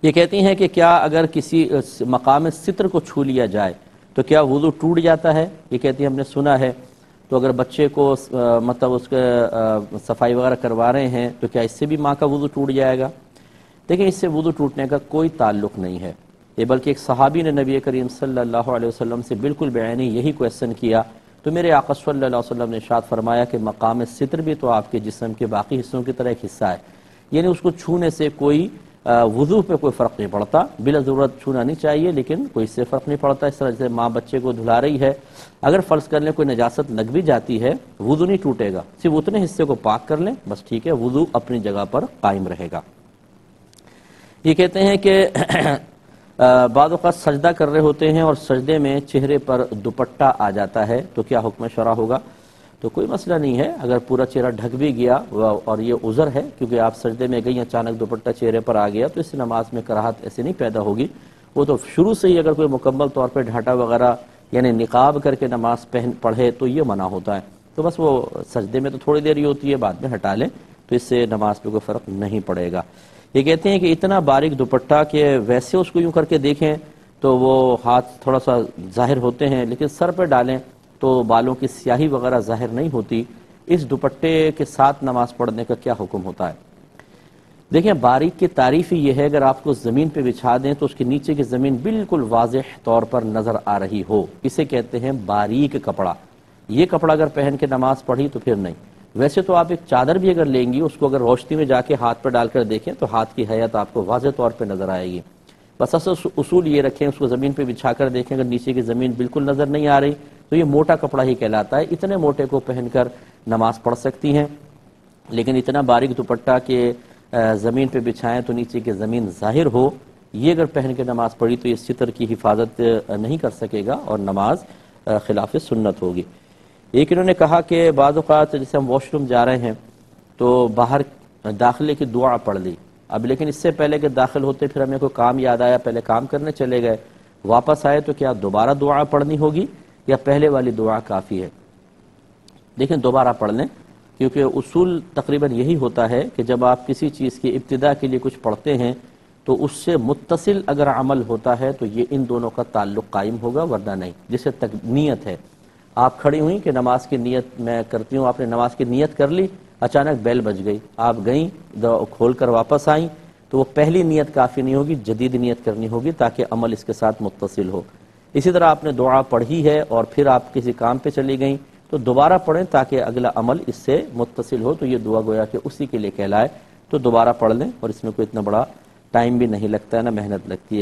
یہ کہتی ہیں کہ کیا اگر کسی مقام ستر کو چھو لیا جائے تو کیا وضو ٹوٹ جاتا ہے؟ یہ کہتی ہیں ہم نے سنا ہے تو اگر بچے کو مطلب اس کے صفائی وغیرہ کروا رہے ہیں تو کیا اس سے بھی ماں کا وضو ٹوٹ جائے گا؟ دیکھیں اس سے وضو ٹوٹنے کا کوئی تعلق نہیں ہے، یہ بلکہ ایک صحابی نے نبی کریم صلی اللہ علیہ وسلم سے بالکل بعینی یہی کویسچن کیا تو میرے آقا صلی اللہ علیہ وسلم نے ارشاد فرمایا کہ مقام ستر بھی تو آپ کے جسم کے باقی حصوں کی طرح ایک حصہ ہے، یعنی اس کو چھونے سے کوئی وضو پہ کوئی فرق نہیں پڑتا، بلا ضرورت چھونا نہیں چاہیے لیکن کوئی اس سے فرق نہیں پڑتا۔ اس طرح سے ماں بچے کو دھلا رہی ہے، اگر فرض کر لیں کوئی نجاست لگ بھی جاتی ہے وضو نہیں ٹوٹے گا، صرف اتنے حصے کو پاک کر لیں بس ٹھیک ہے، وضو اپنی جگہ پر قائم رہے گا۔ یہ کہتے ہیں کہ بعض اوقات سجدہ کر رہے ہوتے ہیں اور سجدے میں چہرے پر دوپٹہ آ جاتا ہے تو کیا حکم شرع ہوگا؟ تو کوئی مسئلہ نہیں ہے، اگر پورا چہرہ ڈھک بھی گیا اور یہ عذر ہے کیونکہ آپ سجدے میں گئی اچانک دوپٹہ چہرے پر آ گیا تو اس سے نماز میں کراہت ایسے نہیں پیدا ہوگی، وہ تو شروع سے ہی اگر کوئی مکمل طور پہ ڈھاٹا وغیرہ یعنی نقاب کر کے نماز پڑھے تو یہ منع ہوتا ہے، تو بس وہ سجدے میں تو تھوڑی دیر ہی ہوتی ہے بعد میں ہٹا لیں تو اس سے نماز پہ کوئی فرق نہیں پڑے گا۔ یہ کہتے ہیں کہ اتنا باریک دوپٹہ کہ ویسے اس کو یوں کر کے دیکھیں تو وہ ہاتھ تھوڑا سا ظاہر ہوتے ہیں لیکن سر پہ ڈالیں تو بالوں کی سیاہی وغیرہ ظاہر نہیں ہوتی، اس دوپٹے کے ساتھ نماز پڑھنے کا کیا حکم ہوتا ہے؟ دیکھیں باریک کی تعریف ہی یہ ہے اگر آپ کو زمین پہ بچھا دیں تو اس کے نیچے کی زمین بالکل واضح طور پر نظر آ رہی ہو، اسے کہتے ہیں باریک کپڑا۔ یہ کپڑا اگر پہن کے نماز پڑھی تو پھر نہیں، ویسے تو آپ ایک چادر بھی اگر لیں گی اس کو اگر روشنی میں جا کے ہاتھ پہ ڈال کر دیکھیں تو ہاتھ کی حیت آپ کو واضح طور پہ نظر آئے گی، بس اصول یہ رکھیں اس کو زمین پہ بچھا کر دیکھیں، اگر نیچے کی زمین بالکل نظر نہیں آ رہی تو یہ موٹا کپڑا ہی کہلاتا ہے، اتنے موٹے کو پہن کر نماز پڑھ سکتی ہیں، لیکن اتنا باریک دوپٹہ کہ زمین پہ بچھائیں تو نیچے کی زمین ظاہر ہو، یہ اگر پہن کے نماز پڑھی تو یہ ستر کی حفاظت نہیں کر سکے گا اور نماز خلاف سنت ہوگی۔ ایک انہوں نے کہا کہ بعض اوقات جیسے ہم واش روم جا رہے ہیں تو باہر داخلے کی دعا پڑھ لی، اب لیکن اس سے پہلے کہ داخل ہوتے پھر ہمیں کوئی کام یاد آیا، پہلے کام کرنے چلے گئے، واپس آئے تو کیا دوبارہ دعا پڑھنی ہوگی یا پہلے والی دعا کافی ہے؟ دیکھیں دوبارہ پڑھ لیں کیونکہ اصول تقریباً یہی ہوتا ہے کہ جب آپ کسی چیز کی ابتدا کے لیے کچھ پڑھتے ہیں تو اس سے متصل اگر عمل ہوتا ہے تو یہ ان دونوں کا تعلق قائم ہوگا ورنہ نہیں، جسے نیت ہے، آپ کھڑی ہوئیں کہ نماز کی نیت میں کرتی ہوں، آپ نے نماز کی نیت کر لی، اچانک بیل بج گئی، آپ گئیں کھول کر واپس آئیں تو وہ پہلی نیت کافی نہیں ہوگی، جدید نیت کرنی ہوگی تاکہ عمل اس کے ساتھ متصل ہو۔ اسی طرح آپ نے دعا پڑھی ہے اور پھر آپ کسی کام پہ چلی گئیں تو دوبارہ پڑھیں تاکہ اگلا عمل اس سے متصل ہو تو یہ دعا گویا کہ اسی کے لیے کہلائے، تو دوبارہ پڑھ لیں اور اس میں کوئی اتنا بڑا ٹائم بھی نہیں لگتا ہے نہ محنت لگتی ہے۔